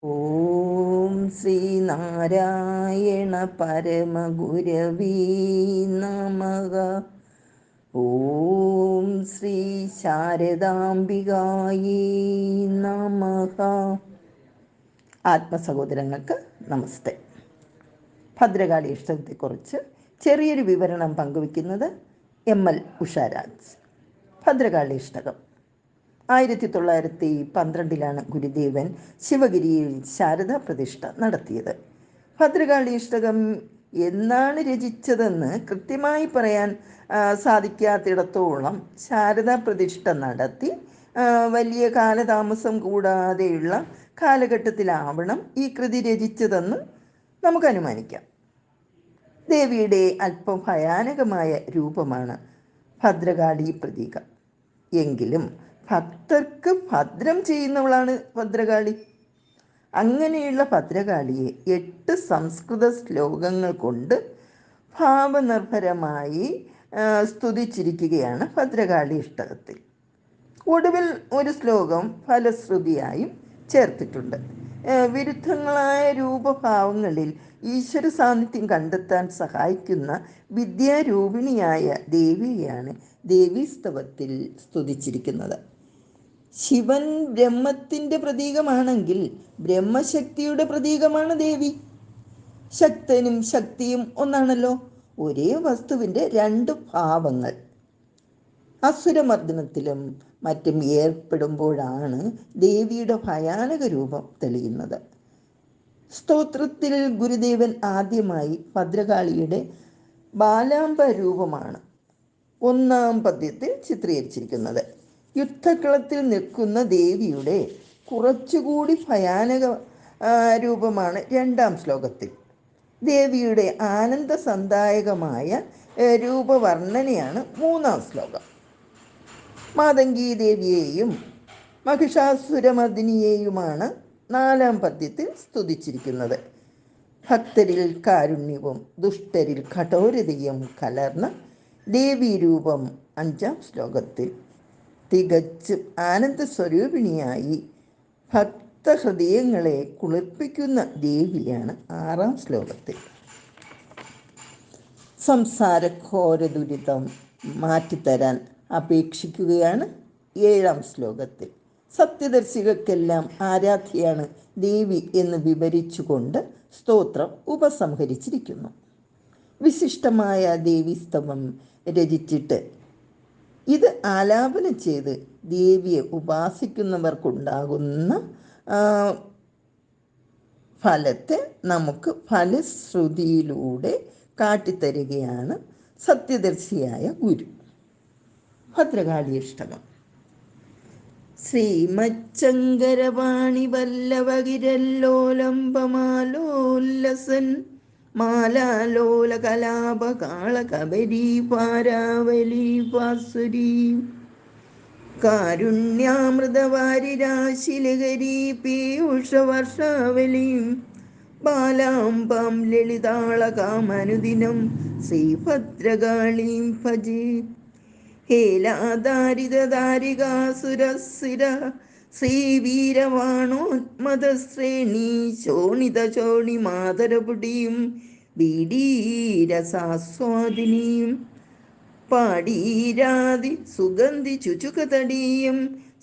ഓം ശ്രീനാരായണ പരമഗുരവേ നമഃ. ഓം ശ്രീ ശാരദാംബികായേ നമഃ. ആത്മസഹോദരങ്ങൾക്ക് നമസ്തേ. ഭദ്രകാളി ഇഷ്ടത്തെക്കുറിച്ച് ചെറിയൊരു വിവരണം പങ്കുവയ്ക്കുന്നത് ML ഉഷാരാജ്. ഭദ്രകാളി ഇഷ്ടകം 1912 ഗുരുദേവൻ ശിവഗിരിയിൽ ശാരദാ പ്രതിഷ്ഠ നടത്തിയത്. ഭദ്രകാളി ഇഷ്ടകം എന്നാണ് രചിച്ചതെന്ന് കൃത്യമായി പറയാൻ സാധിക്കാത്തിടത്തോളം ശാരദാ പ്രതിഷ്ഠ നടത്തി വലിയ കാലതാമസം കൂടാതെയുള്ള കാലഘട്ടത്തിലാവണം ഈ കൃതി രചിച്ചതെന്ന് നമുക്ക് അനുമാനിക്കാം. ദേവിയുടെ അല്പം ഭയാനകമായ രൂപമാണ് ഭദ്രകാളി പ്രതീകം. എങ്കിലും ഭക്തർക്ക് ഭദ്രം ചെയ്യുന്നവളാണ് ഭദ്രകാളി. അങ്ങനെയുള്ള ഭദ്രകാളിയെ 8 സംസ്കൃത ശ്ലോകങ്ങൾ കൊണ്ട് ഭാവനിർഭരമായി സ്തുതിച്ചിരിക്കുകയാണ് ഭദ്രകാളി ഇഷ്ടകത്തിൽ. ഒടുവിൽ ഒരു ശ്ലോകം ഫലശ്രുതിയായും ചേർത്തിട്ടുണ്ട്. വിരുദ്ധങ്ങളായ രൂപഭാവങ്ങളിൽ ഈശ്വര സാന്നിധ്യം കണ്ടെത്താൻ സഹായിക്കുന്ന വിദ്യാരൂപിണിയായ ദേവിയെയാണ് ദേവീസ്തവത്തിൽ സ്തുതിച്ചിരിക്കുന്നത്. ശിവൻ ബ്രഹ്മത്തിൻ്റെ പ്രതീകമാണെങ്കിൽ ബ്രഹ്മശക്തിയുടെ പ്രതീകമാണ് ദേവി. ശക്തനും ശക്തിയും ഒന്നാണല്ലോ. ഒരേ വസ്തുവിൻ്റെ 2 ഭാവങ്ങൾ. അസുരമർദ്ദനത്തിലും മറ്റും ഏർപ്പെടുമ്പോഴാണ് ദേവിയുടെ ഭയാനക രൂപം തെളിയുന്നത്. സ്തോത്രത്തിൽ ഗുരുദേവൻ ആദ്യമായി ഭദ്രകാളിയുടെ ബാലാംബ രൂപമാണ് 1-ാം പദ്യത്തിൽ ചിത്രീകരിച്ചിരിക്കുന്നത്. യുദ്ധക്കളത്തിൽ നിൽക്കുന്ന ദേവിയുടെ കുറച്ചുകൂടി ഭയാനക രൂപമാണ് 2-ാം ശ്ലോകത്തിൽ. ദേവിയുടെ ആനന്ദസന്ദായകമായ രൂപവർണ്ണനയാണ് 3-ാം ശ്ലോകം. മാതംഗി ദേവിയെയും മഹിഷാസുരമർദിനിയെയുമാണ് 4-ാം പദ്യത്തിൽ സ്തുതിച്ചിരിക്കുന്നത്. ഭക്തരിൽ കാരുണ്യവും ദുഷ്ടരിൽ കഠോരതയും കലർന്ന ദേവീരൂപം 5-ാം ശ്ലോകത്തിൽ. തികച്ചും ആനന്ദസ്വരൂപിണിയായി ഭക്തഹൃദയങ്ങളെ കുളിർപ്പിക്കുന്ന ദേവിയാണ് 6-ാം ശ്ലോകത്തിൽ. സംസാരഘോര ദുരിതം മാറ്റിത്തരാൻ അപേക്ഷിക്കുകയാണ് 7-ാം ശ്ലോകത്തിൽ. സത്യദർശികൾക്കെല്ലാം ആരാധ്യയാണ് ദേവി എന്ന് വിവരിച്ചുകൊണ്ട് സ്തോത്രം ഉപസംഹരിച്ചിരിക്കുന്നു. വിശിഷ്ടമായ ദേവീസ്തവം രചിച്ചിട്ട് ഇത് ആലാപനം ചെയ്ത് ദേവിയെ ഉപാസിക്കുന്നവർക്കുണ്ടാകുന്ന ഫലത്തെ നമുക്ക് ഫലശ്രുതിയിലൂടെ കാട്ടിത്തരികയാണ് സത്യദർശിയായ ഗുരു. ഭദ്രകാളി ഇഷ്ടകം. ശ്രീമച്ചങ്കരവാണി വല്ലഭകിരല്ലോലംബമാലോല്ലസൻ മാലാലോല കലാപ കാളകബരീ പാരാവലി വാസുരീ കാരുണ്യാമൃതവാരിരാശിലഹരീ പീയൂഷവർഷാവലീം ബാലാംബാം ലളിതാളകാമനുദിനം ശ്രീഭദ്രകാളീം ഭജേ. ഹേലാദാരിതദാരികാസുരസിര ശ്രീവീരവാണോന്മദശ്രേണീ ശോണിതശോണി മാതരപുടീം ബീഡീരസാസ്വാദിനീം പാടീരാതി സുഗന്ധി ചുചുകതടീയം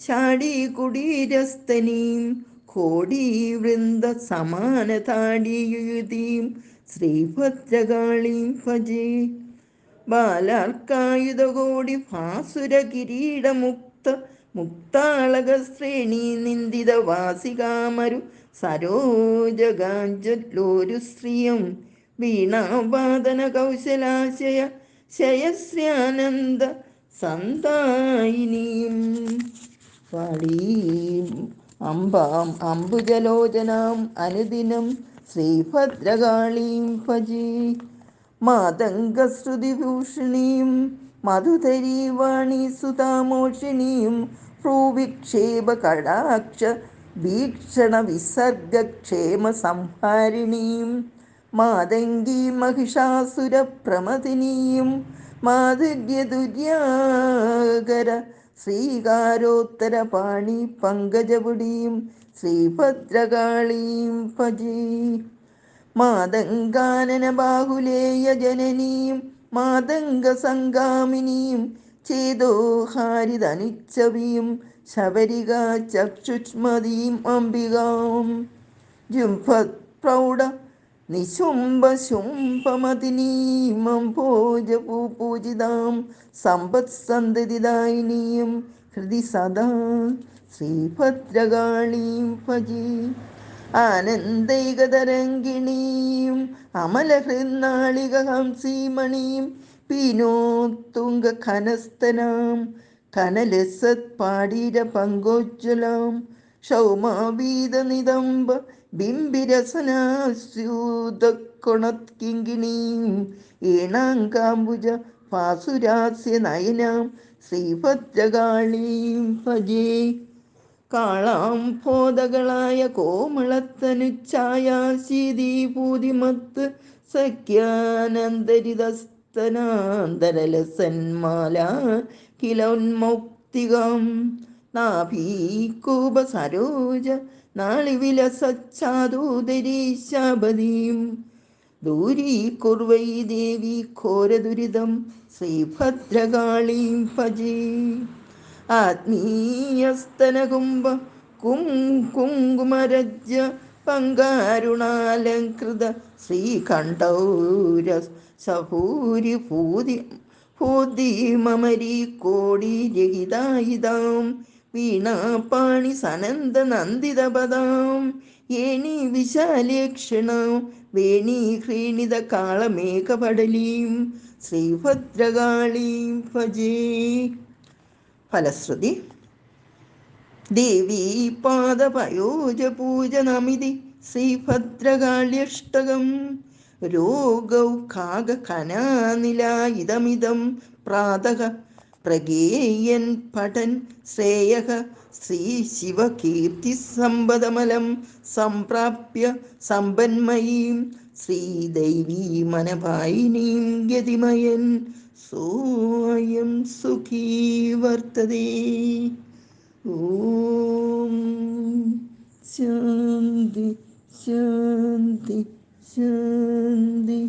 ഷാഡീകുടീരസ്തനീം കോടീവൃന്ദ സമാനതാടീയുതീം ശ്രീഭദ്രകാളീം ഭജേ. ബാലാർക്കായുധകോടി ഭാസുര കിരീടമുക്ത മുക്താളകശ്രേണി നിന്ദിത വാസികാമരു സരോജഗാഞ്ജലോരു ശ്രിയം വീണാവാദന കൗശലാശയ ശയശ്രീയാനന്ദ സന്തായിനീം പാളീം അംബാം അംബുജലോചനാം അനുദിനം ശ്രീഭദ്രകാളീം ഭജേ. മാതംഗശ്രുതിഭൂഷണീം മധുധരീവാണി സുതാമോഷിണീം ഭ്രൂവിക്ഷേപ കടാക്ഷ വീക്ഷണ വിസർഗക്ഷേമ സംഹാരിണീം മാതംഗീ മഹിഷാസുര പ്രമഥിനീം മാധുര്യദുര്യാകര ശ്രീകാരോത്തരപാണി പങ്കജപുടീം ശ്രീഭദ്രകാളീം ഭജേ. മാതംഗാനന ബാഹുലേയ ജനനീം മാതംഗസംഗാമിനീം ചേതോഹാരിതനുച്ഛവീം ശബരിക ചക്ഷുഷ്മതീം അംബികാം. ജുംഫത്പ്രൗഢ നിശുംഭശുംഭമതിനീമംഭോജപൂജിതാം സമ്പത്സന്തതിദായിനീം ഹൃദി സദാ ശ്രീഭദ്രകാളീം ഭജേ. ആനന്ദൈകതരംഗിണീം അമലഹൃന്നാളികഹംസീമണീം പീനോത്തുംഗഖനസ്തനാം കനലസത്പാടീരപങ്കോജ്വലാം ക്ഷൗമാവീതനിതംബ ബിംബിരസനാസ്യൂതക്കൊണത്കിങ്കിണീം ഏണാങ്കാംബുജ പാസുരാസ്യനയനാം ശ്രീഭദ്രകാളീം ഭജേ. കാളാംഭോദകളായ കോമളത്തനുച്ഛായാശീതീപൂതിമത്ത് സഖ്യാനന്ദരിതസ്തനാന്തരലസന്മാല കിലോന്മൗക്തികം നാഭീകൂപസരോജ നാളിവിലസച്ഛാദൂദരീശാബദീം ദൂരീകുർവൈ ദേവി ഘോരദുരിതം ശ്രീഭദ്രകാളീം ഭജേ. ആത്മീയസ്തനകുംഭ കുങ്കുമരജ്ജ പങ്കാരുണാലങ്കൃത ശ്രീകണ്ഠൗരസഭൂരിഭൂതി ഭൂതിമമരീകോടിരഹിതായുധാം വീണാപാണി സനന്ദനന്ദിതപദാം ഏണീ വിശാലേക്ഷണാം വേണീഹ്രീണിത കാളമേഘപടലീം ശ്രീഭദ്രകാളീം ഭജേ. ഫലശ്രുതി. ദേവീ പാദപയോജപൂജനമിതി ശ്രീഭദ്രകാള്യഷ്ടകം രോഗൗഖാഗഖനാനിലായിതമിദം പ്രാതഃ പ്രഗേയൻ പഠൻ ശ്രേയഃ ശ്രീശിവകീർത്തിസമ്പദമലം സംപ്രാപ്യ സമ്പന്മയീം ശ്രീദൈവീമനപായിനീം യതിമയൻ സോയം സുഖീ വർത്തതേ. ഓം ശാന്തി ശാന്തി ശാന്തി.